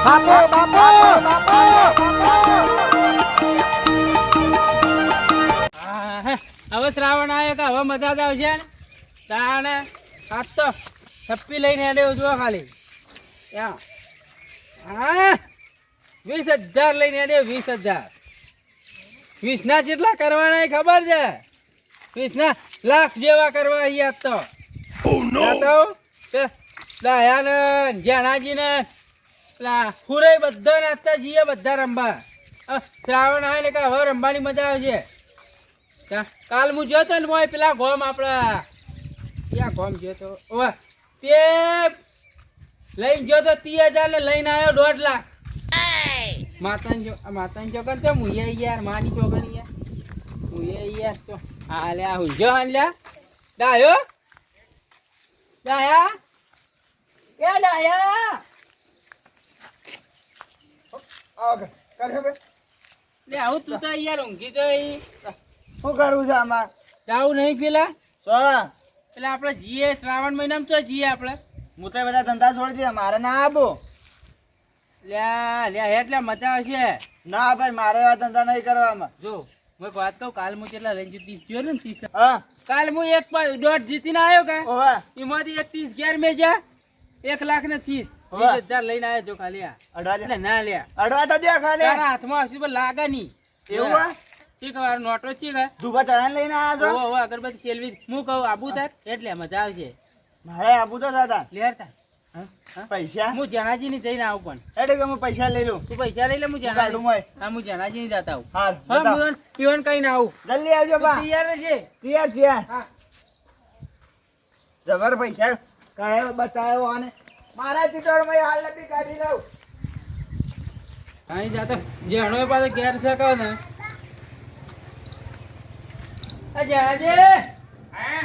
બાપુ બાપુ હવે શ્રાવણ આવ્યો કે હવે મજા જ આવશે ને તાણે આજ તો છપ્પી લઈને આડ્યો જો ખાલી હા 20,000 લઈને આડ્યો 20,000 20 ના જેટલા કરવાના ખબર છે 20 ના લાખ જેવા કરવા અહીંયા તો દયા ને જાનાજી ને ફુરે બધા નાચતા જઈએ બધા રમવા શ્રાવણ આવે ને કે હવે રમવાની મજા આવશે કાલ હું જોતો ને મોય પેલા ગોમ આપડા ક્યાં ગોમ જોતો ઓવા તે લઈને જોતો 30,000 ને લઈને આવ્યો 1.5 લાખ માતાની ચોકન તો મુએ યાર માની ચોકન યાર મુએ યાર તો હાલે આ હુંજો હાલ્યા ડાયો ડાયા એ ડાયા ઓકે કરે બે લે આવું તું તો યાર ઊંઘી તો શું કરવું છે આમાં જાવું નહીં પેલા સોળા પેલા આપણે જીએ શ્રાવણ મહિનામાં તો જીએ આપણે હું તો બધા ધંધા છોડી દે મારે ના આબો લ્યા લ્યા એટલે મજા આવશે ના ભાઈ મારે એવા ધંધા નહીં કરવામાં જો હું એક વાત કહું કાલ હું કેટલા લઈને 30 જોયો ને 30 હા કાલ હું એક દોઢ જીતીને આવ્યો કા ઓવા એમાંથી એક 30 ગેર મેં જા 1 લાખ ને 30,000 લઈને આવ્યો જો ખાલી આ અડવા એટલે ના લ્યા અડવા તો દે ખાલી તારા હાથમાં આવશે પણ લાગે નહીં એવું હે ઠીક વાર નોટો ઠીક હે ધુબા ચડાઈને લઈને આવ્યા છો ઓ અગરબત્તી સેલવી હું કહું આબુ તાર એટલે મજા આવશે મારે આબુ તો દાદા લેર તાર પૈસા હું જનાજી ની જઈને આવું પણ એટલે કે હું પૈસા લઈ લઉં તું પૈસા લઈ લે હું ગાડું જનાજી મોય હા હું જનાજી ની જતા આવું હા હા બતાવ. પીવન કઈ ના આવું જલ્દી આવજો બા તૈયાર છે તૈયાર થયા હા જબર પૈસા કાઢ્યો બતાવ્યો અને મારા ચિત્તોડમાં હાલ નથી કાઢી લઉં કાંઈ જાતો જેણો પાછો ઘેર છે કહો ને જનાજી હા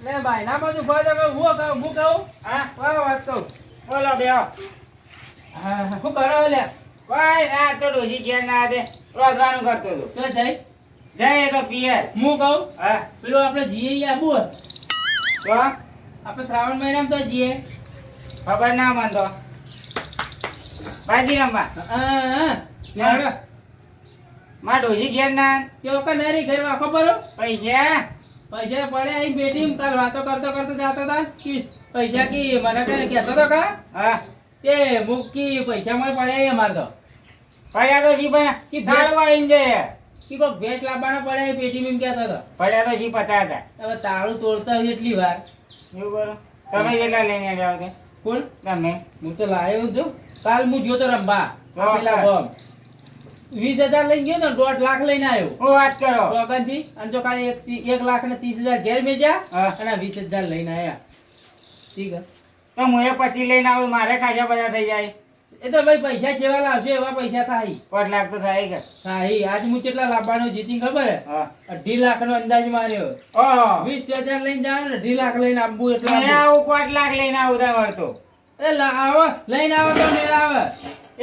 લે ભાઈ ના બાજુ ફાયદો કહું હું કહું હા વાત કહું બોલો બેહો હા શું કરો લે કોઈ ના તો ડોસી ઘેર ના દે રોજવાનું કરતો હતો તો જઈ જય તો પિયર હું કહું હા પેલું આપણે જીએ આબુ તો આપણે શ્રાવણ મહિનામાં તો જીએ ખબર ના મને તો બાજી રમવા હા માં ડોસી ઘેર ના કેવો કે નરી ઘર વાખો પરો પૈસા પૈસા પડે અહીં બેટી કાલ વાતો કરતો કરતો જાતો હતા કે પૈસા કી મને કઈ કહેતો તો કા હા તે મુકી પૈસા માં પડે અમાર તો પડ્યા તો જી પણ કી દાળ વાળીને જાય કી કોક ભેટ લાવવાનો પડે પેટી મેં કહેતો હતો પડ્યા તો જી 50 હવે તાળું તોડતા હોય એટલી વાર એવું બોલો તમે કેટલા લઈને આવ્યા છો કોણ તમે હું તો લાવ્યો જો કાલ હું જોતો રંબા હા, પેલા બોમ 20,000 લઈને ગયો ને 1.5 લાખ લઈને આવ્યો હું વાત કરો ચોકન થી અને જો કાલે 1 લાખ ને 30,000 ઘેર મેજા હા. અને 20,000 લઈને આયા ઠીક હે તો હું એ પછી લઈને આવું મારે ખાસા બધા થઈ જાય એ તો ભાઈ પૈસા જેવા લાવશે એવા પૈસા થાય 5 લાખ તો થાય કે હા આજ હું કેટલા લાવવાનો જીતી ખબર હે હા 2.5 લાખ નો અંદાજ માર્યો ઓહો 20,000 લઈને જાવ ને 2.5 લાખ લઈને આપવું એટલે મેં આવું 5 લાખ લઈને આવું તાર વળતો એ આવો લઈને આવો તો મેળ આવે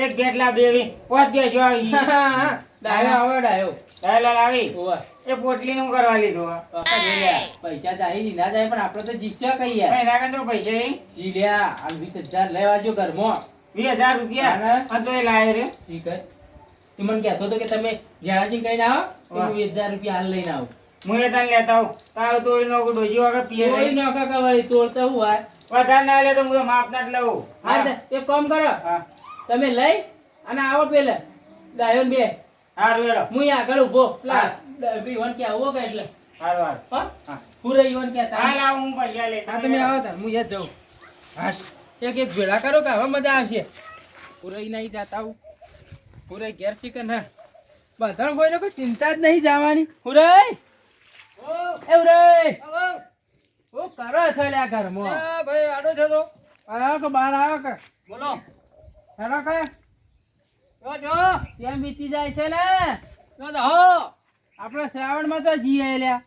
એક બેટલા બેવી પોત બેસ્યો આવી ડાયો આવો ડાયો ડાયલા લાવી ઓવા એ પોટલી નું કરવા લીધું પપ્પા જોયા પૈસા જાય ના જાય પણ આપણે તો જીત્યા કઈ યાર એના કરતા તો પૈસા ઈ જી લ્યા આ 20,000 લેવા જો ઘરમાં 20,000 રૂપિયા હા. હા તો એ લાવ્યો રે ઠીક હે તું મને કહેતો હતો કે તમે જ્યાંથી કઈ આવો તો વાહ. હું 1,000 રૂપિયા હાલ લઈને આવું હું એ તને લેતા આવું તારું તોડી નાખું ડોજી વગર પીએ કોઈ નહીં. નોકા કવાય તોડતા હું હોય વધારે ના લે તો હું તો માપના જ લઉં હા એક કામ કરો હા તમે લઈ અને આવો પેલે ડાયો ને બે હારું હેડો હું અહીં આગળ ઉભો પેલા હા. ઈવન કે આવો કે એટલે હારું હારું હા હા પૂરે ઈવન કે હા લાવ હું પૈસા લેતા હા તમે આવો તાર હું યાદ જાઉં હા એક ભેળા કરો કે હવે મજા આવશે પૂરે નહીં જાતા હું પૂરે ઘેર છે કે ના બધા કોઈને કોઈ ચિંતા જ નહીં જવાની પૂરે એ ઉરે ઓ કરો છો લ્યા ઘરમાં ભાઈ આડો છે તો આવો કે બહાર આવો કે બોલો હેડો કે જો જો કેમ બીતી જાય છે ને હો આપણે શ્રાવણમાં તો જીએ લ્યા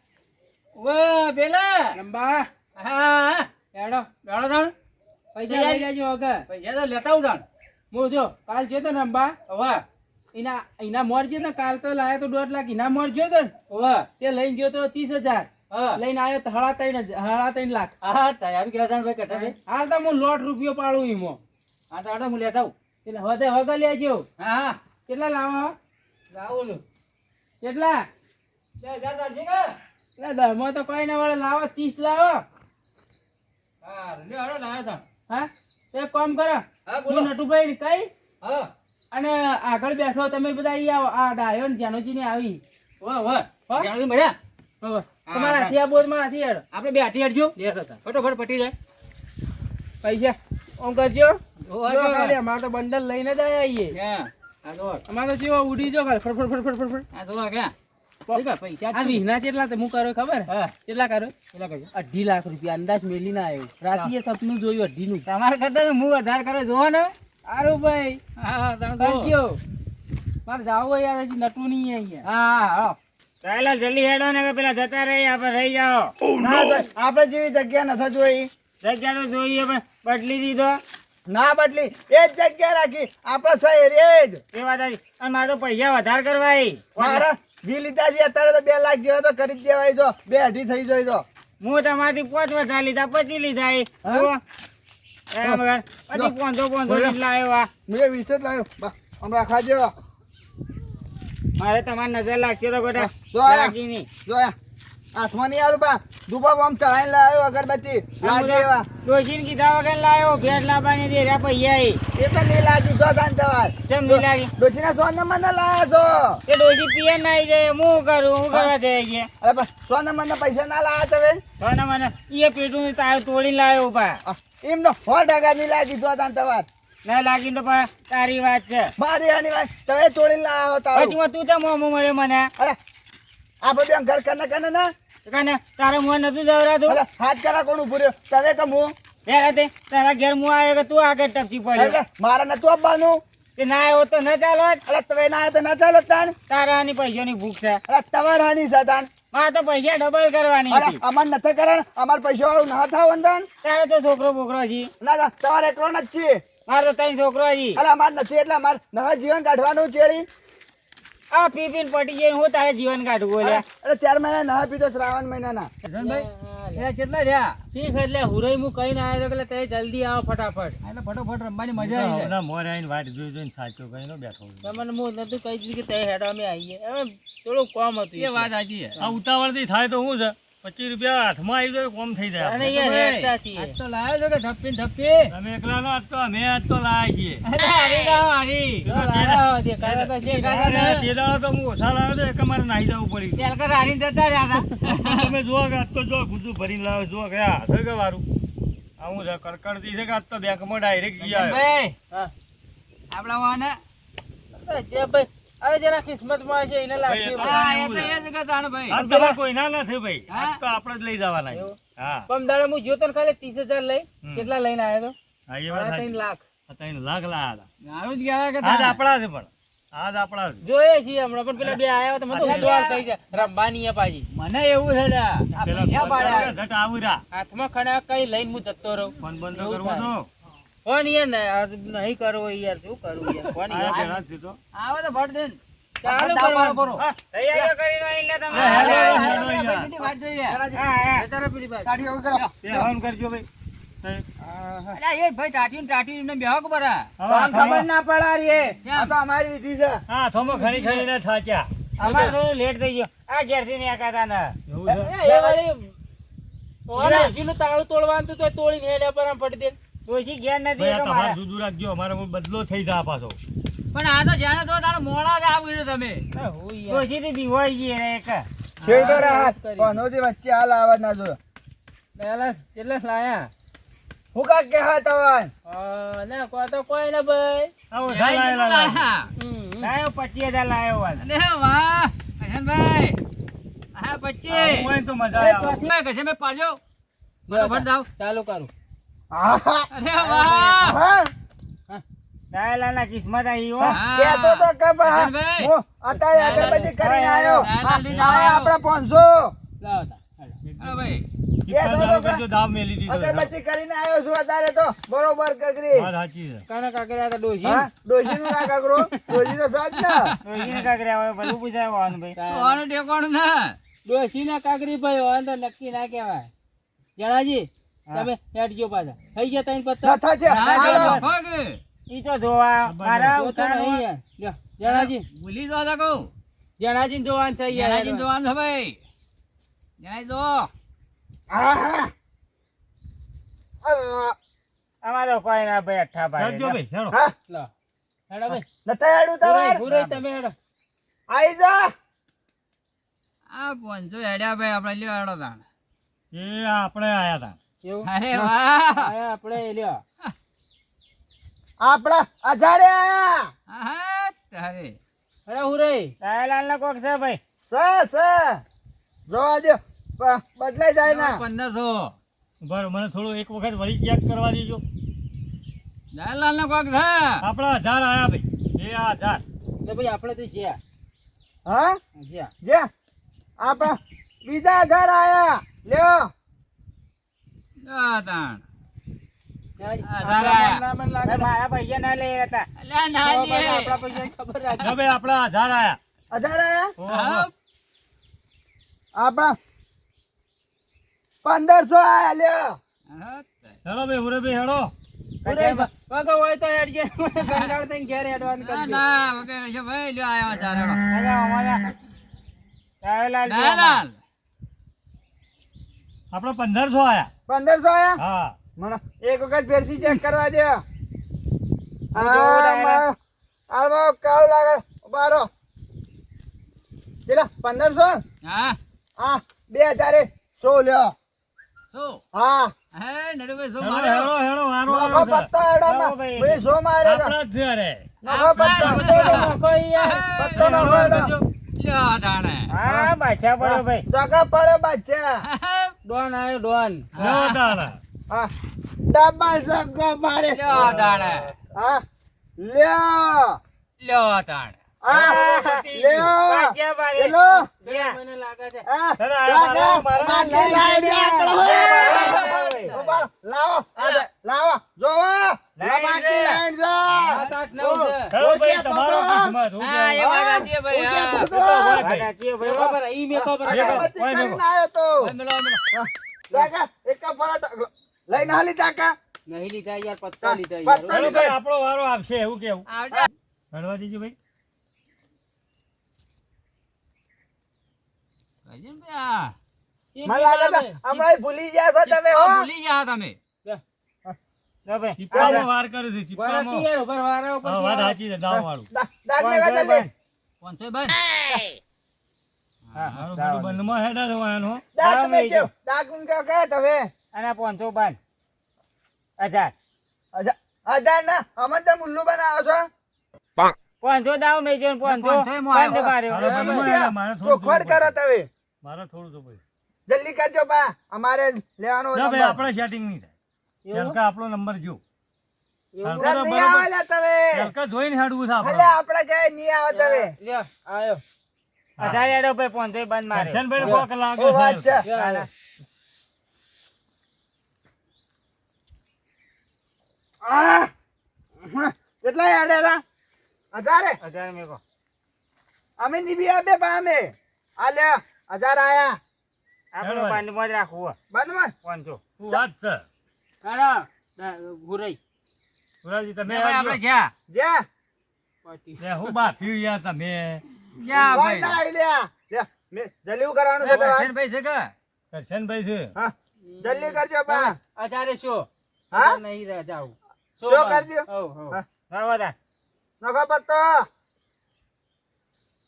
વે પેલા લંબા હા હેડો ગાળો દાણ પૈસા લઈ લેજો વગર પૈસા તો લેતા ઉડાણ હું જો કાલ જોયો તો ને અંબા હવે એના મોર ગયો ને કાલ તો લાયો તો 1.5 લાખ એના મોર ગયો તો ને હવે તે લઈને ગયો તો 30,000 હા લઈને આવ્યો તો 3.5 લાખ હા તૈયાર કેટલા દાણ ભાઈ કહેતા ભાઈ હાલ તો હું 1 લાખ રૂપિયો પાડું ઈમો હા તો આડો હું લેતા આવું એટલે હવે વગર લેજો. હા કેટલા લાવો લાવું કેટલા 10,000 રાખજે કે એટલે 10 તો કોઈ ના વળે લાવો 30 લાવો. હા લે હળો લાવ્યો તા. હા એક કામ કરો. હા બોલો નટુભાઈ ને કઈ. હા અને આગળ બેઠો તમે બધા ઈ આવો આ ડાયો ને જાનોજી ને આવી. વાહ વાહ જાનોજી મળ્યા. વાહ તમારા હાથી આ બોજ માં હાથી હેડ આપણે બે હાથી હેડજો ફટોફટ પટી જાય પૈસા ઓમ કરજો. અમારે તો બંડલ લઈને જ આવીએ. અમારે તો જેવો ઉડી જો પૈસા વિહના કેટલા હું કરો ખબર કેટલા કરો 2.5 લાખ રૂપિયા અંદાજ મેલી ના આવ્યો. રાતીએ સપનું જોયું 2.5 નું. તમારે કરતા હું 18 કરે જોવો ને. સારું ભાઈ હા કરજો. મારે જાવ યાર હજી નટવું નહીં અહીંયા. હા પહેલા જલ્દી હેડો ને કે પેલા જતા રહી આપણે રહી જાઓ. ના સાહેબ, આપણે જેવી જગ્યા નથી જોઈ. જગ્યા તો જોઈએ પણ બદલી દીધો. ના બદલી એ જ જગ્યા રાખી આપણે શહેર એ જ. એ વાત હતી. અને મારે તો પૈસા વધારે કરવા મારા વી લીધા છે અત્યારે તો 2 લાખ જેવા તો કરી જ દેવાય જો 2.5 થઈ જાય તો. હું તમારાથી 5 વધારે લીધા 25 લીધા એ જુઓ. એમ વગર પછી 500 લાવ્યો આ. મેં 20 જ લાવ્યો હમણાં ખાજો. મારે તમારી નજર લાગશે તો ગોટા જો આયા. લાગી નહીં. જો આ હાથમાં નહીં આલું બા દુબા બોમ ચડાઈને લાવ્યો અગરબત્તી લાગી એવા. ડોશીને કીધા વગર લાવ્યો ભેટ લાવવાની દે રહ્યા પૈસા એ તો નહીં લાગ્યું જો તાન તમાર કેમ નહીં લાગી? ડોશીના 100 નંબરના લાયા છો. એ ડોશી પીએ ના જાય હું કરું હું કરવા જાય છે. અરે પણ 100 નંબરના પૈસા ના લાયા તમે. તો ને મને એ પેટું તાર તોડી લાવ્યો પા. એમ તો 100% નહીં લાગી જો તાન તમાર. ના લાગી તો પા તારી વાત છે. મારી આની વાત તમે તોડીને લાયા હો તારું. પછી તું તો મોમો મળે મને. અરે આપણે બે ઘર કને ના કાને તારે મોં નતું જવરાતું. અરે હાથ કરા કોણ ઉભું રહ્યો તમે કે હું ત્યારે તે તારા ઘેર હું આવ્યો કે તું આગળ ટપકી પડ્યો. અરે મારે નતું આપવાનું. તે ના આવ્યો તો ન ચાલો. અરે તમે ના આવ્યો તો ના ચાલો તાન. તારા આની પૈસાની ભૂખ છે. અરે તમારે હાની છે તાન. મારે તો પૈસા ડબલ કરવાની અરે હતી. અમાર નથી કારણ અમાર પૈસા વાળું ના થાવ અંદન. તારે તો છોકરો બોકરો છે. ના ના તમારે એકલો જ છે. મારે તો ત્રણ છોકરો છે. અરે અમાર નથી એટલે અમાર નવા જીવન કાઢવાનું ચેડી. આ પી પીને પટી જઈને હું તારે જીવન કાઢું બોલે. અરે 4 મહિના નવા પીધો શ્રાવણ મહિનાના. કેટલા રહ્યા ઠીક એટલે હુરઈ હું કઈ ના આવ્યો એટલે તે જલ્દી આવો ફટાફટ એટલે ફટોફટ રમવાની મજા આવી જાય. મોર આવીને વાટ જોઈ જોઈને સાચો કઈ બેઠો. તમને હું નતું કહી દીધું કે તે હેડો અમે આવીએ હવે થોડું કોમ હતું. એ વાત સાચી આ ઉતાવળથી થાય તો શું છે 25 રૂપિયા હાથમાં આવી જાય કોમ થઈ જાય. અને યાર હેડતા છીએ આજ તો લાવ્યો છો કે ધપ્પી ધપ્પી તમે એકલા નો આજ તો અમે આજ તો લાયા છીએ. અરે હારી ગાવ હારી લાવ્યો તે કાકા તો છે કાકા ને તે દાડો તો હું ઓછા લાવ્યો તો એક અમારે નાહી જવું પડી. તેલ કર હારી જતા રહ્યા હતા. તમે જુઓ કે આજ તો જો ગુજુ ભરીને લાવ્યો જુઓ કે આ હશે કે વારું આવું છે કડકડતી છે કે આજ તો બેંકમાં ડાયરેક્ટ ગયા ભાઈ આપણા વાને જે ભાઈ અરે જેના કિસ્મતમાં છે એને લાગશે. હા એ તો એ જ કે જાણ ભાઈ આજ તમારે કોઈ ના નથી ભાઈ આજ તો આપણે જ લઈ જવાના છે. હા પમ દાડે હું જોતો ને ખાલી 30,000 લઈ કેટલા લઈને આવ્યો તો હા એ વાત 3 લાખ 3 લાખ લાયા મારું જ ગયા કે હતા આજ આપણા છે પણ આજ આપણા છે. જોઈએ છીએ હમણાં પણ પેલા બે આયા તો મને તો ઉતવાળ થઈ જાય રંબાની એ પાછી મને એવું છે પેલા ઘટ આવું રા હાથમાં ખણા કઈ લઈને હું જતો રહું. ફોન બંધ કરવો છો ફોન યાર નહીં કરવો યાર શું કરું યાર ફોન આ પેલા જ છે તો આવે તો ભટ દે ચાલો કરો તૈયારીઓ કરીને આવીને તમે વાત જોઈ લે. હા જતા રહો પેલી બાજુ. કાઢી હવે કરો. ફોન કરજો ભાઈ. અલા એ ભાઈ ટાટી એમને બેહો કે બરા પણ ખબર ના પડા રે આ તો અમારી વિધિ છે. હા થોમો ખરી ખરીને થાચ્યા અમારે થોડું લેટ થઈ ગયો આ ઘેરથી ને આકાતા ને એવું છે એ વાળી ઓને જીનું તાળું તોડવાનું હતું તો તોડીને હેડે પર આમ પડી દે. ડોશી ઘેર નથી ભાઈ, આ એટલે તમારે મારે જુદું રાખજો અમારે બદલો થઈ જાય પાછો. પણ આ તો જાણે તો તારે મોડા જ આવ્યું તમે ડોશી થી દીવાઈ ગઈ રે એક શેરડો રાહત કોનો જે વચ્ચે હાલ આવાજ ના જો. કેટલા લાયા હું કા કે હા તવન ના કો તો કોઈ ના ભાઈ આવો લાયો લાયા 25000 લાયો વાલ અરે વાહ ભાઈ હા 25 કોઈ તો મજા આવે મેં કશે મેં પાડ્યો બરાબર દાવ ચાલુ કરું. આહા અરે વાહ હા દાયલાના કિસ્મત આવી હો કેતો તો કે બા ભાઈ. હું અત્યારે અગરબત્તી કરીને આવ્યો. દાદા લીધા આ આપણા 500 લાવ તા અરે ભાઈ જો દાવ મેલી દીધો છે. અગરબત્તી કરીને આવ્યો છું અત્યારે તો બરોબર કગરી. વાત સાચી છે. કાના કાકરા તો ડોશી હા ડોશીનું ના કગરો ડોશીનો સાથ ના. ડોશીને કાંકરી આવે બધું પૂછાવાનું ભાઈ ઓનું ટેકોણું ના ડોશી ના કાકરી ભાઈ ઓન તો નક્કી ના કહેવાય. જણાજી તમે હેડજો પાછા થઈ ગયા તઈન પત્તા નથા છે. હાલો. ઈ તો જોવા મારા જોતો ઉતારવા. નહીં યાર. લ્યો, જણાજી ભૂલી જો તો કહું જણાજીને જોવાનું છે યાર. જણાજીને જોવાનું છે ભાઈ જણાઈ જો હા હા અમારો કોઈ ના ભાઈ અઠ્ઠા ભાઈ હેડજો ભાઈ હેડો હા લો, હેડો ભાઈ. નતા હેડું તમાર ભૂરાઈ તમે હેડો. આઈ જા આ પહોંચો હેડ્યા ભાઈ આપણે લ્યો હેડો તાણ એ આપણે આયા હતા એવું? અરે વાહ આયા આપણે લ્યો. આપડા અજારે આયા હા તારે હેડો ભૂરાઈ. સાહેલાલ ના કોક છે ભાઈ સ જોવા દો બદલાઈ જાય ના 1500 બરાબર મને થોડું એક વખત વળી ચેક કરવા દેજો દયાલાલ ને કોક છે આપણા 1000 આયા ભાઈ એ આ 1000 તો ભાઈ આપણે તો જ્યાં હા જ્યાં. જે આપડા બીજા હજાર આયા લ્યો જા તાણ જણાજી, આ આપણા સારા. નામ મને લાગે. મારા પૈસા ના લઈ હતા અલ્યા તો ના ભાઈ લે આપણા પૈસાની ખબર રાખજો. ના ભાઈ આપણા 1000 આયા હજાર આયા હા આપડા 1500 આયા લ્યો હા હેડો ભાઈ હુરે ભાઈ હેડો ભૂરાઈ, વાગો હોય તો હેડજે. કંટાળ થઈને ઘેર હેડવાનું ના કરજો. ના વગર છે ભાઈ લ્યો આયા તારે હેડો અમારા સાહેલાલ દયાલાલ આપણા 1500 આયા 1500 આયા હા મને એક વખત ફેરસી ચેક કરવા દે ડાયરા. આમાં કાવ લાગે બારો ચલા 1500 હા હા 2100 લ્યો શું હા હે નડુભાઈ શું હેડો માર્યો હેડો હેડો વારો નોખો આવ્યો છે. પત્તો હેડો લાવો ભાઈ. ભાઈ સો માર્યો તો. આપણા જ છે અરે નોખો પત્તો આપણા જ. નોખો યાર. પત્તો નોખો હેડો લ્યો તાણે હા બાદશાહ પડ્યો ભાઈ જગા પડે બચ્ચા ડોન આવ્યો ડોન. લ્યો તારા હા ડબલ સગો મારે લ્યો તાણે હા લ્યો લ્યો તાણે હા લ્યો બાદશાહ ભાઈ હેલો જ્યાં. મને લાગે છે. હા હેડો, આયા જાગા. મારા માં લઈ લાવી દે આપણો. ભાઈ. ઉભા રહો. લાવો આ દે, લાવો જોવો લબાકી લાઈન છે 7, 8, 9 છે. હેડો ભાઈ ઓકે, તમારો તો. કિસ્મત હું હા એ વાત સાચી છે ભાઈ ઓકે, હા તો. બાદશાહ ભાઈ ખબર ઈ મેં ખબર અગરબત્તી કરીને આવ્યો તો ભાઈ મેલો મેલો જાગા એક પરાઠો લઈને હાલી જાકા નહીં લીધા યાર, પત્તા લીધા પત્તા યાર. હેડો ભાઈ આપણો વારો આવશે એવું કેવું આવજો હેડવા દીજો ભાઈ ભાઈજી ભાઈ ઈ મને લાગે છે હમણાં ભૂલી ગયા છો તમે હો ભૂલી ગયા તમે જો ભાઈ ચીપામાં વાર કરું છું વારા ચીપામાં કી યાર, ઉપર વારા ઉપર હા કી વાત યાર. સાચી છે દાવ વાળું દાગ લેવા જલ્દી પહોંચો ભાઈ હા મારું હા બધું બંધમાં હેડા જોવાનું દાગ દાવ મેં લઈ કેવું દાગ નું કહો કે તમે અને 500 બાન 1000 હજાર ના અમન તો મુલ્લુ બનાવો છો 500 દાવ મેજો ને 500 500 એમાં આવ્યો. બંધ માર્યો. હાલો ભાઈ, મને હેડા, મારે થોડું ચોખવટ કરો તમે મારે થોડું તો ભાઈ જલ્દી કરજો બા અમારે લેવાનો ના ભાઈ નંબર આપણે સેટિંગ નહીં થાય એવું? હલકા આપણો નંબર જો એવું? હલકા તો નહીં બરોબર આવેલા તમે હલકા જોઈને હેડવું છે ભલે આપણે આપણે કઈ નહીં આવે તમે લ્યો, આયો. 1000 એડો ભાઈ 500 બંધ માર્યો. દર્શનભાઈ કોક લાગે ઓ વાત છે છે લ્યો, આયો. આ કેટલા યાદ હતા હજારે 1000 મેકો. અમે નીબી આપે પા અમે આ લે 1000 આયા આપણે હેડો. બંધમાં જ રાખવું બંધમાં 500. શું વાત છે હાલો, ભૂરાઈ. સુરાજી તમે ભાઈ આપણે આવજો. જ્યાં જ્યાં પાટી. લે, હું બાફ્યું યાર તમે જ્યાં વાત ના ભાઈ આવી લ્યા લે મેં જલ્દી કરવાનું છે તમારે. ભાઈ છે કે દર્શનભાઈ છે હા જલ્દી કરજો બા અત્યારે શું? હા? અત્યારે નહીં રહે, જાઉં. શું કરજો? હોવ, હોવ. હા. બરાબર છે. નખો પત્તો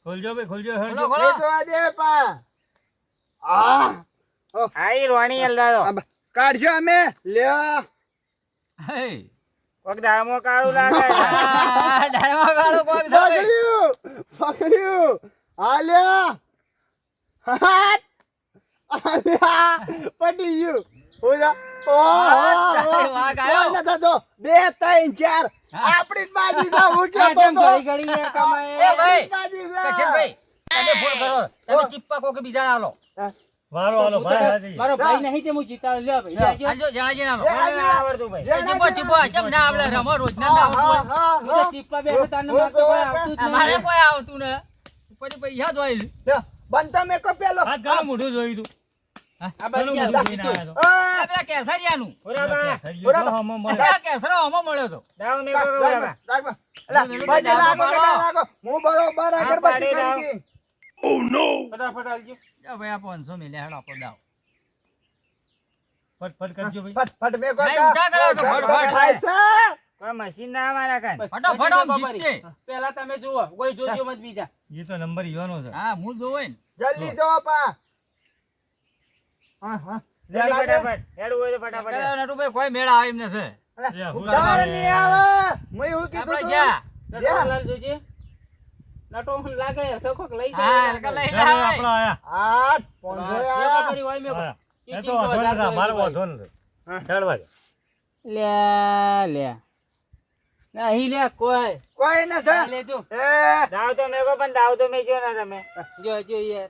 ખોલજો ભાઈ ખોલજો ખોલો, હેડજો ખોલો. એ જોવા દે પા આ હા ઈ રોણી એલદારો કાઢજો અમે લ્યો હે કોક દામો કાળું લાગે આ ડાયમા ગાળો કોક છે ભાઈ પકડ્યું આ લ્યો હાટ આ લ્યા પડી ગયું ઓલા તારે વાઘ આવ્યો. ઓલા થતો 2 3 4 આપણી જ બાજી છે હું કેતો કેમ તો ઘડી ઘડી એ કમાય? એ ભાઈ બાજી છે કચનભાઈ તમે ભૂલ કરો તમે ચિપ્પા કોક બીજા આલો વારો હાલો ભાઈ હાજી. મારો ભાઈ નહીં તે હું જીતા લ્યો ભાઈ જાજો. આજો જણાજી આલો મને ના આવડતું ભાઈ જે- ચિપ્પો ચિપ્પો ચમ ના આવડે રમો રોજ ના હા આવડતું હા હોય. હા હું તો ચીપા બેઠો તારને મારતો કોઈ આવતું જ અમારે નહીં. કોઈ આવતું ને પછી પૈસા જ હોય લ્યો, બંધ મેકો પેલો હાથ ગાળો મોઢું જોયું તું આ બાજુ ઘણું ગયા, બધું જીતો. લઈને આવ્યા તો. આ, આ પેલા કેસરિયાનું બરાબર ખરીદ્યો તો હમણાં મળે. પેલા કેસરો હમો મળ્યો તો દાવ મેં રાખ, બરાબર રાખ, રાખ, રાખ. અલા, મેલું બાજી જાગો રાખો, પાડો. બેટા રાખો. હું બરોબર અગરબત્તી પાડી કરી દાવ. ગઈ. ફટાફટ આવજો. જા ભાઈ આ 500 મિલ્યા હેડો આપો દાવ ફટ કરજો ભાઈ. ફટ ફટ મેં ભાઈ, ઉઠા કરો કે ફટ થાય છે. કોઈ મશીન ના મારા કાન ફટાફટ આમ જીતતે. પેલા તમે જુઓ કોઈ જોજો મત બીજા. એ તો નંબર ઈવાનો છે. હા હું જોવે ને જલ્દી જો પા. હા હા જલ્દી જલ્દી ફટાફટ હેડવું હોય તો ફટાફટ નટુભાઈ કોઈ મેળ આવે એમ નથી લે, હું તાર કરે? નહીં આવે. મેં એવું કીધું આપણે તું. જા નટવરલાલ જોજે. નટો મને લાગે ખોખ લઈ હા જાય. હલકા લઈ ચાલો, આવે આપણે આયા. આ 500 મેકો આયા. કરી હોય મેકો. આયા. એ ચીટિંગ તો તો વાંધો વધારે નથી, મારો હોય ભાઈ. વાંધો નથી. ચાલવા દે. લે નહીં લે કોઈ. કોઈ નથી. લે જો. એ દાવ તો મેં પણ દાવ તો મેં જો ના તમે જો જો યાર.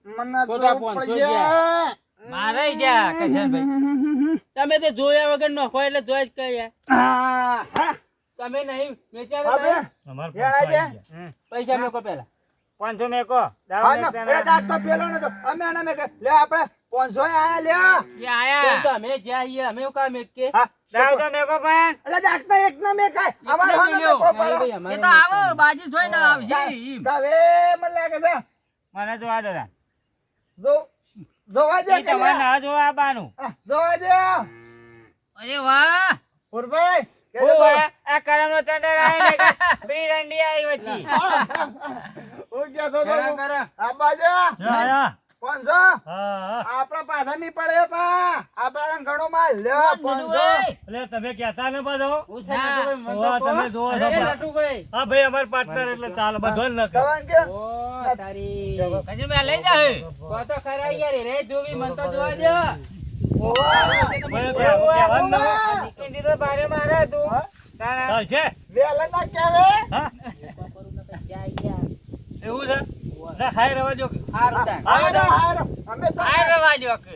મને ખોટા તો 500 પડ્યા. મારે જા કિશનભાઈ તમે તો જોયા વગર નખો એટલે જોઈ જ કઈ હા હા તમે નહીં વેચ્યા હવે હતા? અમારે યાર, પૈસા આજે? આવી ગયા. પૈસા મેકો પેલા. 500 મેકો દાવ હા મેં ના, એ દાંત તો પેલો નતો. અમે આના મેં લે આપણે 500 આયા લ્યો. એ તો આયા તો અમે જ્યાં છીએ અમે કામ મેક કે. હા દાવ તો મેકો પણ એટલે દાંતના એક ના મેં ખાય. અમાર એકને હાનો મેલ્યો. મેકો નહીં પડો. ભાઈ, એ અમારે તો નહીં આવો કરવું. બાજી જોઈ ને આવશે ઈમ. હવે મને લાગે છે મને જોવા દો તા. જોવા દે ઈ તમારે ના જોવા આવવાનું જોવા દે અરે વાહ પુરભાઈ કે હું આ કરમનો ચંડર આવે ને બી રંડી આવી વચ્ચી હું કે તો કરા, કરા. આ બાજુ લે, આયા. 500 હા, હા. આપણા પાછા નહીં પડે પા આપણા ઘણો માલ લ્યો 500 એટલે તમે કહેતા ને પાછો. હું છે ના. નટુભાઈ, મને ઓવા, તો કહો. તમે જોવો છો અરે પા. નટુભાઈ. હા ભાઈ, અમાર પાર્ટનર એટલે ચાલ બધો ન કરે. કવાન કે ઓ તારી. કિશનભાઈ લઈ જા હે કહો તો ખરા યાર, રે જોવી મન તો જોવા દે. ભાઈ, તો કહેવાનું ન હોય. હિન્દી તો બારે મારે તું તારા ચાલ છે. વેલા ના કહેવે હા, એવું છે. ના, ખાઈ રહેવા દો. હારું તાન. હારો હારો અમે તો આ રવા જો કે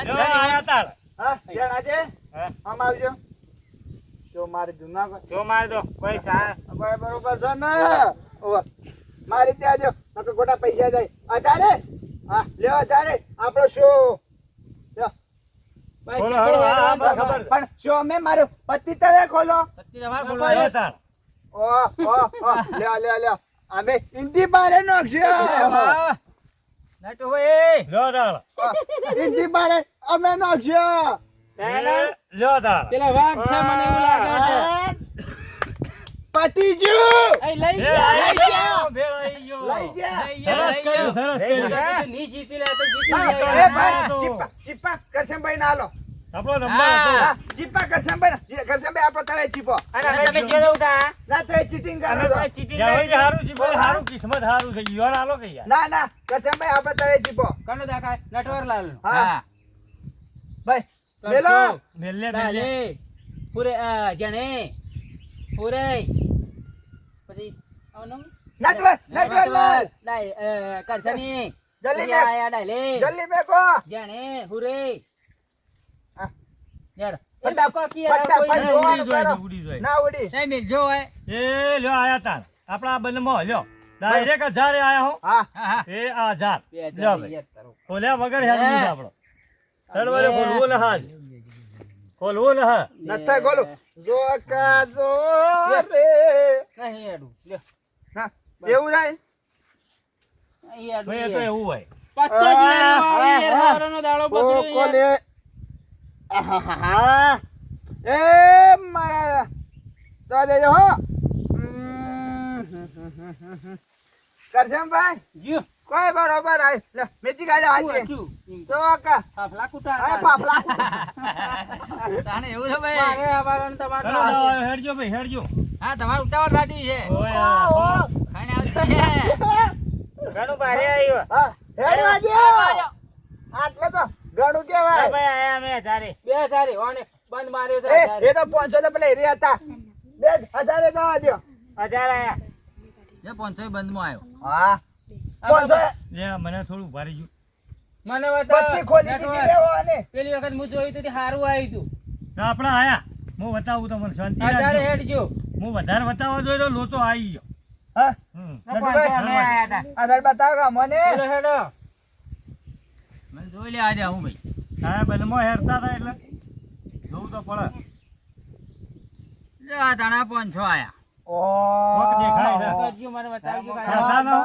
જો, આયા તાર. હા જેણ આજે હા. આમ આવજો જો મારે જૂના જો માર દો કોઈ સા બરોબર છે ને ઓવા. મારી ત્યાં જો નકર ખોટા પૈસા જાય અચારે હા લ્યો અચારે આપણો શો લ્યો. ભાઈ, બોલો, કે હાલો, હેડો હા, ને બસ તમારે. ખબર. પણ શો મેં માર્યો પતિ તમે ખોલો પત્તી તમારે બોલો. બોલવા જો તાર. ઓ લ્યો લ્યો લ્યો અમે હિન્દી બારે નોખશો વાહ નટુભાઈ લ્યો તાર. હિન્દી બારે અમે નોખશો લ્યો તાર. પેલા વાઘ છે મને એવું લાગે છે. પતિજુ એ લઈ એ, જા. આઈ લઈ ગયો, જાઓ. ભેળ આઈ ગયો. લઈ જા લઈ જા, સરસ લઈ કર્યું, જા. સરસ હું કર્યું. કીધું નહીં જીતી લે તો જીતી હા, જાય. એ ભાઈ ચીપા ચીપા કરશનભાઈ ના હાલો આપણો નંબર હા. હતો. હા ચીપા કરશનભાઈ કરશનભાઈ આપણો તમે ચીપો અને અમે ચેડો ઉઠા ના તો ચીટિંગ અમે કરો કોઈ ચીટી જ્યાં હોય નહીં ત્યાં હારું છે, ભાઈ, હારું કિસ્મત હારું છે. ઈયોર હાલો કે યાર. ના ના કરશનભાઈ આપણે તમે ચીપો કનો દેખાય? નટવરલાલ નો. હા હા ભાઈ મેલો મેલ્લે, મેલ્લે. ડાલે. પૂરે જણે. પૂરે. પછી આવનું? નટવરલાલ ડાય, કરસની. જલ્દી પછી મેક. આયા ડાલે. જલ્દી મેકો જણે. પૂરે. હા. યાર, એ ફટાફટ, લોકો કે યાર કોઈ ફટાફટ નહીં. ઉડી જોઈ, ઉડી જોઈ. ના ઉડી નહીં મિલજો હોય એ લ્યો આયા તાર. આપણા આ બંનેમાં લ્યો. ડાયરેક્ટ 1000 આયા હો. હા હા હા એ આ 1000. બે હજાર લ્યો ભાઈ. યાર તારો. ખોલ્યા વગર હેડવું છે આપણો. તળવારે ખોલવું ને હાલ. ખોલવું ને હા. નથા ગોલું જો કા જો રે નહીં હેડું. લ્યો. હા એવું રાય નહીં હેડું ભાઈ, એ તો યાર. એવું હોય. પત્તો જ યાર એમાં આવી યાર, હા. હારોનો દાડો ઓ બગડ્યો યાર. કોલે આહાહા. એ મારા તો દેજો હો કરશનભાઈ જ્યો. કોઈ બરોબર આય લે મેચી ગાડી હું આજે છું. તો કા ફાફલા કૂટા અરે હતા. પાપલા તાને એવું છે ભાઈ મારે અમારાને તમારે ચાલો, તો ચાલો, હાલ. હેડજો ભાઈ, હેડજો. હા તમારે ઉતાવળ થતી છે ઓય, આ, ખાઈને આવતી છે ઘણું ભારે આવ્યો હા હેડવા દે આટલે તો ઘણું કેવાય ભાઈ આયા અમે તારે બે સારી ઓને બંધ માર્યો છે એ સારી. તો 500 તો પેલા એરિયા હતા 2000 જવા દો 1000 આયા જે 500 બંધમાં આવ્યો હા 500 લે, મને થોડું ભારી ગયું. મને બતાવો. બત્તી ખોલી દીધી નેટવર્ક. લેવો અને પેલી વખત હું જોયું તું તે હારું આવ્યું તું. તો આપણે આયા. હું બતાવું તમને શાંતિ હજારે રાખજો. હેડજો. હું વધારે બતાવવા જોઈએ તો લોચો આવી ગયો. હા હમ. નટુભાઈ, અમે આયા હતા આધાર બતાવો કે મને પેલો હેડો. મને જોઈ લે આજે હું ભાઈ સાહેબ બલમાં હેરતા હતા એટલે જોવું તો પડે. લે આ દાણા 500 આયા કોક દેખાય છે. કરજો મને બતાવજો હેરતા નો?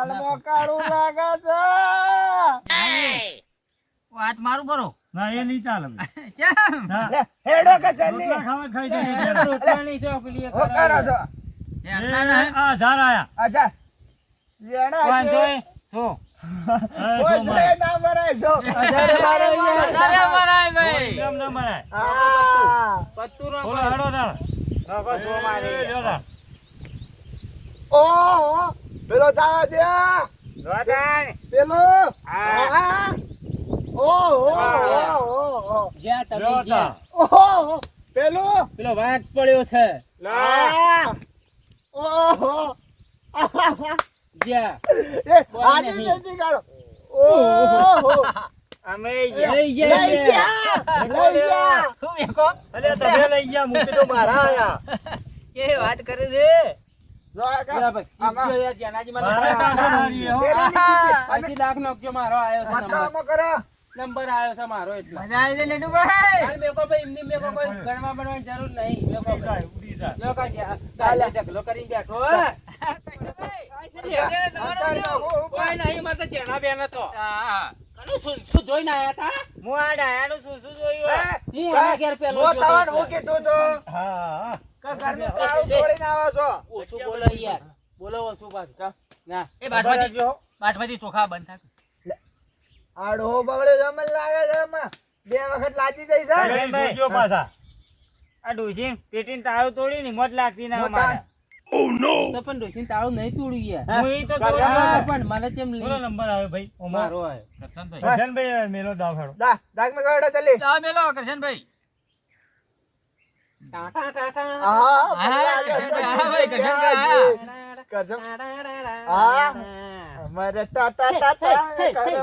કાળું લાગે છે. વાત મારું કરો ના એ નહીં ચાલે ભાઈ. કેમ ના. લે, હેડો કે જલ્દી. રોટલા ખાવા જ ખાઈ જાય. રોટલાની જો પેલી એક હું કરો છો? હેડતા નહીં. આ ઝાર આયા. અચ્છા. જેણા પાંચસો કે- એ સો. કોઈ જોડે ના મરાય છો. હજારે બારો યાર. વધારે મરાય ભાઈ કેમ ના મરાય? હા. પત્તું નો બોલો હેડો તાર. લોકો સો મારી. લ્યો તાર. ઓહો, પેલો જવા દે. જોતાન. પેલો. હા. હા. ઓહો, હા. ઓહો, જ્યાં તમે લ્યો જ્યાં. તાર. ઓહો. પેલો. પેલો વાઘ પડ્યો છે હા. ઓહો. જ્યાં એ બોલ આજે નહીં. નથી કાઢો. ઓહો. અમે લઈ લઈ ગયા ગયા. લઈ ગયા. શું મેકો અલ્યા તમે લઈ ગયા મૂકી તો મારા આયા. કે વાત કરે છે જો આ કા- યા ભાઈ, આમાં- ચીપજો યાર, જેનાજી મને મારા બતાવો. કાકા મારી હો. પેલી ની ચીપી. અહીંથી દાખ નાખજો, મારો આવ્યો છે નંબર. માથામાં કરો. નંબર આવ્યો છે મારો એટલે મજા આવી છે લેટુભાઈ હાલ મેકો ભાઈ, એમની મેકો કોઈ ગણવા બનવાની જરૂર નહીં. મેકો ઉડી જાય, ભાઈ. ઉડી જાય. જો કાંઈ જ્યાં કાલે ઢગલો કરીને બેઠો હે. કોઈ નહીં, મારે તો જેના બેન હતો. કનું શું જોઈને આયા તા? હું આ ડાયાનું શું શું જોયું એ, હે? હું આના ઘેર પેલો હું જોતો તમને હતો. હું કીધું તું? હા, હા. કે ઘરનું તાળું તોડીને આવો છો. ઓછું બોલો યાર, બોલો ઓછું પાછું. ના એ બાસમતી ચોખા બંધ થાક આ ડોહો બગડ્યો છે, મને લાગે છે એમાં 2 વખત લાગી જાય છે. ઘરે જોજો પાછા. આ ડોશી પેટીને તાળું તોડી ની મોત લાગતી ના મોટા. મારે. તો પણ ડોશીને તાળું નહીં તોડ્યું યાર. હું ઈ તો હા. તોડી. હા, પણ મને કેમ બોલો લઈ નંબર આવ્યો ભાઈ ઓમાં. મારો આવ્યો. કરશનભાઈ કરશનભાઈ મેલો દાવ હેડો. દાગ મેં ગયો જલ્દી. જા મેલો કરશનભાઈ ટાટા ટાટા. હા, હા, ભાઈ, કરશન હા. અમારે ટાટા ટાટા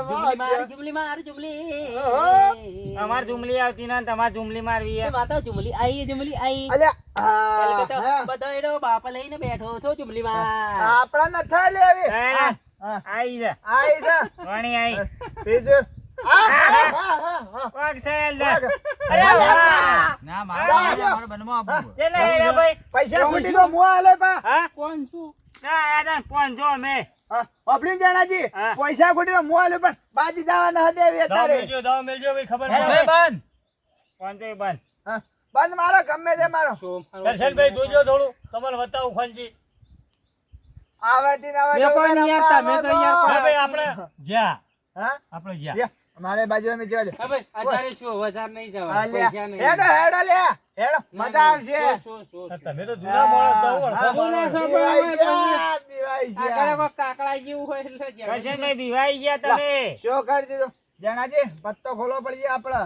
જુમલી માર, કરવા. જુમલી માર, જુમલી. ઓહો. અમાર જુમલી આવતી ના તમાર જુમલી મારવી એ હે. માતા જુમલી આઈ, જુમલી આઈ. અલ્યા, પેલે હા, કહેતો, હા. બધાયનો બાપ લઈને બેઠો છો જુમલી માં. આપણા નથી લેવી. હા, હા, આઈ જા. આઈ છે. વાણી આઈ. બીજું. હા. વાગ સાયલ દે. વાગ. અરે વાહ. ના મારો બનમો આપું ચલે હેરા ભાઈ. પૈસા ખૂટી તો મું આલે પા. હા? કોણ છું? ના આયા તા ફોન જો અમે. હા, અપડી જાણાજી હા. પૈસા ખૂટી તો મું આલે પણ બાજી જવાના હતા એવી દાવ અત્યારે. મેલજો, દાવ મેલજો ભાઈ, ખબર જય પડે. બંધ ફોન તો ઈ બંધ. હા, બંધ મારો ગમે તે મારો. શું? કરશનભાઈ જોજો થોડું, તમારે બતાવું ખનજી. આવડતી ના મેં કોઈ નહીં યાર, તમે તો યાર હા ભાઈ, આપણે જ્યાં હા આપણે જ્યાં યા, મારે બાજુ અમે જોજો. હા ભાઈ, અત્યારે શું વધારે નહીં હા, જવાનું, લે. પૈસા નહીં. હેડો હેડો લે હેડો ના, મજા ના, આવશે. શું? તમે તો જૂના માણસ તો હું હા, અડધો જૂના માણસ. છો. દિવાઈ ગયા, દિવાઈ આગળ ગયા. કોઈ કાકડા જેવું હોય એટલે જવાનું. કરશનભાઈ બીવાઈ ગયા તમે. શું કરી દીધું જણાજી પત્તો ખોલો પડી આપડે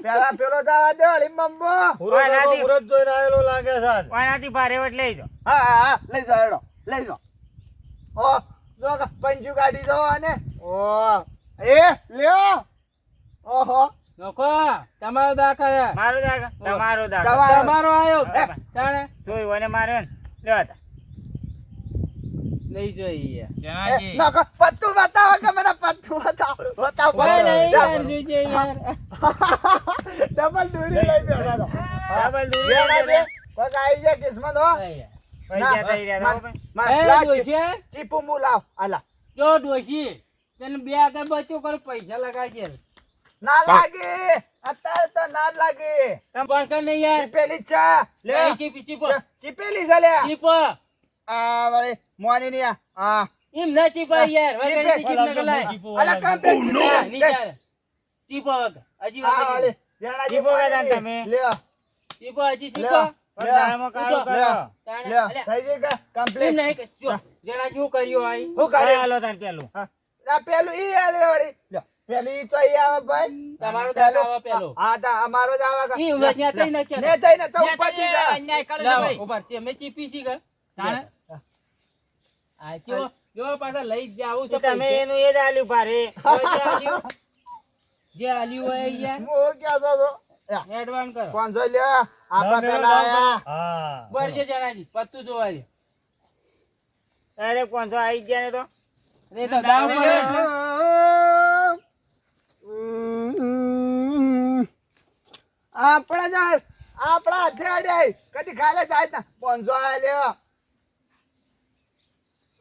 પેલા પેલો જવા દો લીંબંબો. પૂરો કાકો મુરત જોઈને આવેલો લાગે છે આજ. વાનાથી ભારે વટ લઈ જાઓ. હા લઈ જાઓ હેડો લઈ જાઓ. ઓ જો કે પંચુ ગાડી દો અને ઓ એ લ્યો. ઓહો લોકો, તમારો દાખલ મારો દાગા તમારો દાગા. તમારો. તમારો આવ્યો. હે. તાણે જોઈ વને માર્યો ને લ્યો તા. નહીં જોઈએ. જનાજી ના પત્તું બતાવો કે મને પત્તું બતાવો બતાવો કોઈ નહીં યાર, ડબલ જોઈએ યાર. દૂરી લઈ બેઠા તો. ડબલ દૂરી લઈ જણાજી, બેઠા. કોક આઈ જાય કિસ્મત હો. પૈસા થઈ રહ્યા ના, હતા હો ભાઈ. માર એ લાવ ડોશી, ચીપુ મુ લાવ આલા જો ડોશી, તને બે આગળ બચ્ચો કરો, પૈસા લગાડજે. ના લાગે અત્યારે તો ના લાગે. પણ કર નહીં યાર. ચીપેલી જ છે લે અહીં ચીપી, ચીપો. ચીપેલી છે લે ચીપો. આ વળી મોની ની આ એમ ના ચીપાય યાર, વગર ચીપ ન કલાય. અલા કમ્પ્લીટ ના, નહીં ચાલે. ચીપો વગર. હજી આ વગર વળી જણાજી ચીપો મોની કહેતા ની. તમે. લ્યો ચીપો, હજી ચીપો. લ્યો. પણ દાડામાં કાળું કરો. લ્યો. તાણે, લ્યો અલ્યા, થઈ ગઈ કે એમ કમ્પ્લીટ નહીં કે જો, જરા શું કર્યું આઈ? હું કરે હાલો તાન પેલું. આ પેલું ઈ આલે વળી લ્યો પેલું ઈ તો ઈ આવે ભાઈ તમારો દાખલો આવે પેલો. હા તા અમારો જ આવે કે ઈ ઉભા ત્યાં જઈ ને ક્યાં? ને જઈને તો ઉપર થી જા. અન્યાય કરે છે લાવો, ભાઈ ઉભા રહો. અમે ચીપી છી કે? તાણે આ જો, જો પાછા લઈ જ જાવું છે તમે પૈસા. એનું એ જ આલ્યું ભારે. જો જે આલ્યું, જે આલ્યું હોય યાર, હું ક્યાં તો એડવાન્સ કરો. 500 લ્યો આપણા પેલા આયા હા બરજે જણાજી, પત્તું જોવા દે. અરે 500 આવી ગયા ને તો. એ તો દાવ પડે એટલે. આપણા હાથે અડ્યા કદી ખાલે જાય ના 500 આલ્યો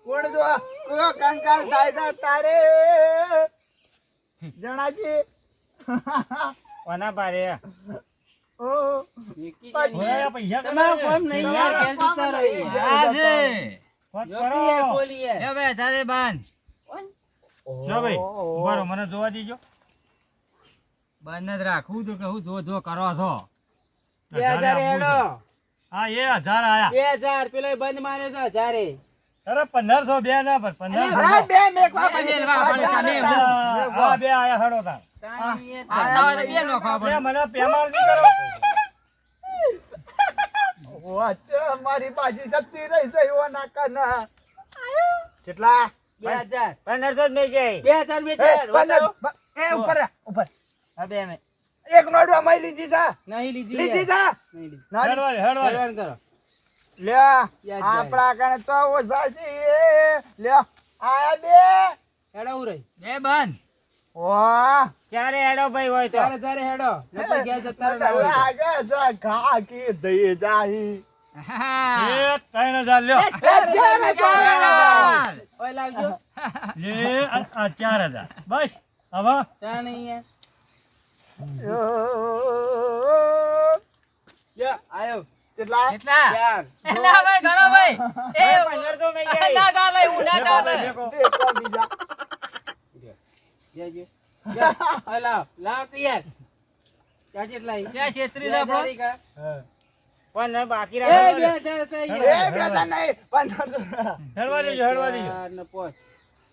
કોણ જો કયો કંકાલ થાય છે તારે જણાજી કોના પારે ઓ મૂકી ઓય, જાય આ પૈસા તમારો તમે કોમ નહીં યાર ઘેર જતા રહો યાર. આ છે વાત જોકી યાર કરો. ખોલી યાર. લે ભાઈ સારે બાન જો ભાઈ ઉભા રહો, મને જોવા દીજો. બાન જ રાખવું તો કહું જો કરો છો 2000 હેડો હા એ 1000 આયા 2000 પેલો એ બંધ માર્યો છે 1000 અરે 1500 બે ના પર 1500 આ બે મેકવા બે પછી મેકવા પડે, તમે હા બે આયા હડો તાર તાણી એ આ હોય તો બે નોખવા બે પડે મને પેમાળ નહીં કરો વાચ્ચા મારી બાજી જતી રહી છે એવો નાકા ના કેટલા 2000 1500 જ નહીં જાય 2000 મેં એ ઉપર ઉપર હા બે મેં એક નોટ અમાઈ લીધી છે નહીં લીધી લીધી યાર. છે નહીં લીધી. ના હેડવાય હેડવાય હેડવાન કરો લે આપણા કણે તો ઓછા છે લે આયા બે હેડો હું રહી બે બાન વાહ ક્યારે હેડો ભાઈ હોય તો 4000 હેડો નકર ઘેર જતા રહો ના હોય તો. લાગે છે ઘા કી દઈ જાય એ 3000 લ્યો ઓય લાવજો લે આ 4000 બસ હવે તાણી યાર લ્યો આયો કેટલા કેટલા ચાર લા ભાઈ ઘણો ભાઈ એ 1500 નહીં જાય ના ચાલે એવું ના ચાલે દેખો બીજા લેજો લ્યો, ઓય લાવ તો યાર ક્યાં જેટલા ઈ? ત્યાં છેતરી 2000 દો ઈ કા? પણ બાકી એ રાખો 2000 થઈ એ ગયા. બેટા નહીં 1500 હેડવા દેજો હેડવા દેજો ચાર ને પાંચ.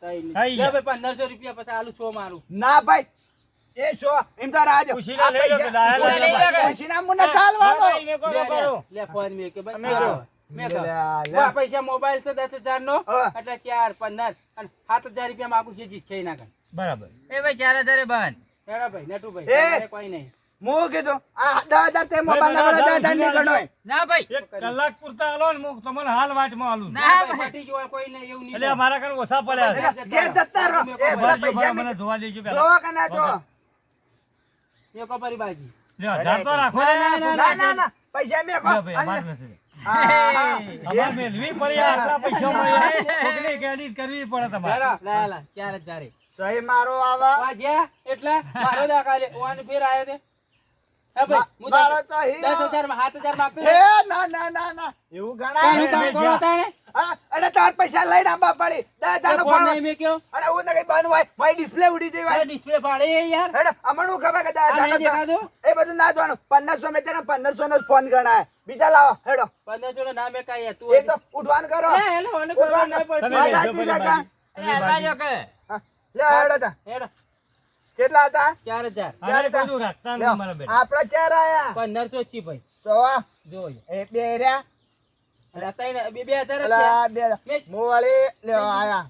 થઈ નહીં. થઈ લ્યો ગયા. ભાઈ 1500 રૂપિયા પછી આલુ 100 મારું ના ભાઈ એ શો એમ તો રાજો ઉછીના લઈ લો કે દાયા લઈ લો કે? ઉછીના મુને ચાલવાનો ભાઈ મેં લે, કોનો કરો લે ફોન મેં કે ભાઈ મેં કરો. મેં કરો. લે, લે. વાહ, પૈસા મોબાઈલ છે 10000 નો હા. એટલે 4 15 અને 7000 રૂપિયા માગું છે જીત છે ના કર બરાબર એ ભાઈ 4000 બાન હેડો ભાઈ નટુભાઈ એ! તમારે કોઈ નહીં હું કીધું આ 10000 તે મોબાઈલ ના 10000 ની ગણોય ના ભાઈ એક કલાક પૂરતા આલો ને હું તમને હાલ વાટમાં આલું ના ભાઈ, ભાઈ મટી ગયો કોઈ નહીં એવું નહીં એટલે મારા કણ ઓછા પડ્યા છે. ઘેર જતા રહો એ બધા ભરજો, પૈસા ભરો, મને જોવા દેજો જો પેલા કે ના જો મેં કો પરી બાજી લ્યો 1000 તો રાખો ના, ના, ના, ના ના ના પૈસા મેકો લ્યો ભાઈ અમાર મેસેજ હા અમાર મેલવી પડી આ આટલા પૈસા મળ્યા છોકરી ક્રેડિટ કરવી પડે તમારે હેડો લા લા 4000 સહી મારો આવા વાજ્યા એટલે મારો દાખલા લે ઓન ફેર આયો તે હે ભાઈ હું મારો તો હી 10000 માં 7000 માંગતો એ ના ના ના ના એવું તારું ગણાય કામ કરો તાણે હા અરે તાર પૈસા લઈને આંબા પડી 10000 નો ફોન ફોન નહીં મેં કયો અરે હું તો કઈ બંધ હોય મારી ડિસ્પ્લે ઉડી જઈ હોય ડિસ્પ્લે પાડે યાર હેડો અમણું ખબર કે આ નહીં 10000 દેખાતું? એ બધું ના જોવાનું 1500 મેં તને 1500 નો જ ફોન ગણાય બીજા લાવો હેડો 1500 નો નામે કાઈ તું એ તો ઉઠવાન કરો એ હેલો ઓને કોઈ વાર નહીં પડતું. તમે હા, લેજો સાચી પેલી જગા. બાજી. એ હલવાજો કે હા, લે હેડો તા હેડો કેટલા હતા 4000 આને કોઈ રાખતા નહીં મારા બેટા આપડા ચાર આયા 1500 છી ભાઈ તો જોજો એ બે રહ્યા એટલે અત્યારે બે 2000 જ અલા થયા. બે મોવાળી લે આયા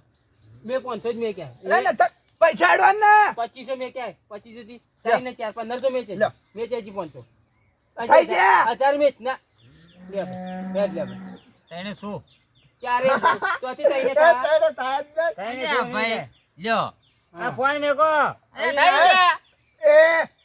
બે 500 જ મેં ક્યાં લે ને પૈસા હેડવાન ને 2500 મેં ક્યાં 2500 થી 3 ને 4 1500 મેં છે લ્યો. મેં છે 500 થઈ ગયા. 1000 મેં ના લે બેડ લે ભાઈ. તેને શું ક્યારે ચોથી તઈને એ કા તારે થાય જ ને. કઈ અલ્યા નહીં ભાઈ લ્યો આ ફોન મેકો અરે થઈ ગયા એ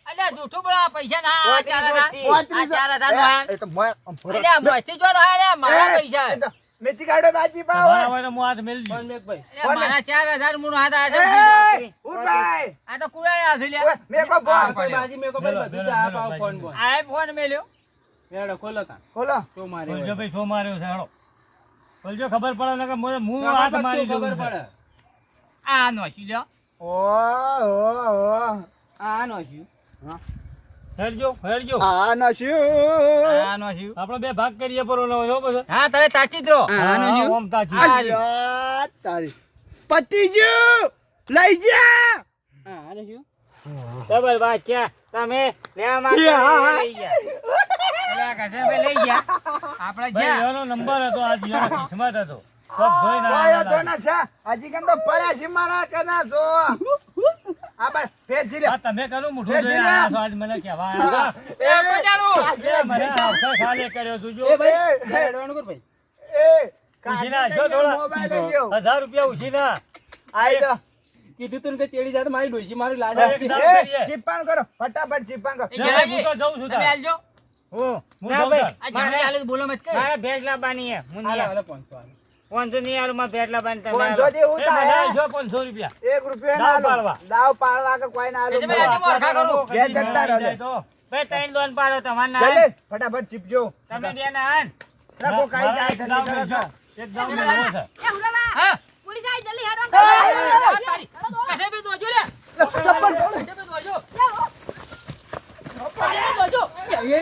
અલ્યા જૂઠું બોલા પૈસા ના આ 4000 પોત્રીસ. આ 4000 નો આયા. એ તો મોય આમ ફરો. અલ્યા મોંથી જો ના આયા મારા એ, પૈસા એ તો મેથી કાઢો બાજી પાવ તમારા હોય તો હું હાથ મેલજો. ફોન મેક ભાઈ અલ્યા મારા 4000 મુનો હાથ આ એ ઉઠાઈ આ તો કુડાયા છે ઓય, લ્યા મેકો આ ફોન કોઈ બાજી મેકો ભાઈ મેલો, બધું મેલો, જ આ મેલો, પાવ બાજી ફોન મેલો. બોન આ ફોન મેલ્યો હેડો ખોલો તા ખોલો શું મારે બોલજો હોય. ભાઈ શું માર્યો છે હેડો બોલજો ખબર પડે ને કે હું ખબર હાથ પડતું, મારી ખબર દઉં પડે આ નોશી લ્યો ઓ આ નો શું હેડજો હેડજો આ નસ્યું આ નોશી આપણે બે ભાગ કરીએ પરોનો હો પછી હા તમે તાચી જ રહો આ નો શું ઓમ તાજી અલ્યા તારી પતી ગયું લઈ જા આ નો શું ડબલ બાદશાહ તમે લેવા માંગો યા. લઈ ગયા અલ્યા કરશનભાઈ લઈ ગયા આપણે ભાઈ ગયા એનો નંબર હતો આજ એનો કિસ્મત હતો સબ જોઈ ના ઓય તો ના છે હજી કેમ તો પડ્યા છે મારા કે ના જો આ બસ ફેર જી લે આ તમે કરું મોઢું એ જોઈ જીલ્યા. આયા છો આજ મને કહેવા આવ્યા એ પજાણું એ મને આવતા ખાલી કર્યો તું જો એ ભાઈ લે હેડવાનું કર ભાઈ એ ઉછીના જો થોડા મોબાઈલ લઈ ગયો 1000 રૂપિયા ઉછીના આઈ તો કીધું તું ને કે ચેડી જાય તો મારી ડોશી મારી લાજ એક આવશે. દામ એ, કરીએ. ચીપણ કરો ફટાફટ ચીપણ કરો એ ના, જણાજી, હું તો જઉં છું તમે તાર. આલજો. ઓ હું ના જાઉં ભાઈ તાર. આ જણાજી આલે તો બોલો મત કઈ. મારે ભેંસ લાવવાની છે હું નહીં હાલો, આલું. હાલો, 500 હાલો. 500 નહીં આલું, મારે ભેંસ લાવવાની તમે 500 આલો. જેવું એ થાય બધા જો 500 રૂપિયા. 1 રૂપિયો દાવ ના લો. પાડવા. દાવ પાડવા કે કોઈ ના એ તમે આજે આલો મોરખા કરો. ઘેર જતા રહો. જાય તો. ભાઈ ત્રણ લોન પાડો તમારે ના જલ્દી ફટાફટ ચીપજો તમે બે ના આન. રાખો કાઈ મારા જાય એક દાવ જલ્દી કરો. લેજો. એક દાવ લેવો છે. એ ઉરવા હા પોલીસ આવી જલ્દી હેડો આ તારી કસે બી દોજો લે ચપ્પલ તોડો. કસે બી દોજો લે કસે બી દોજો એ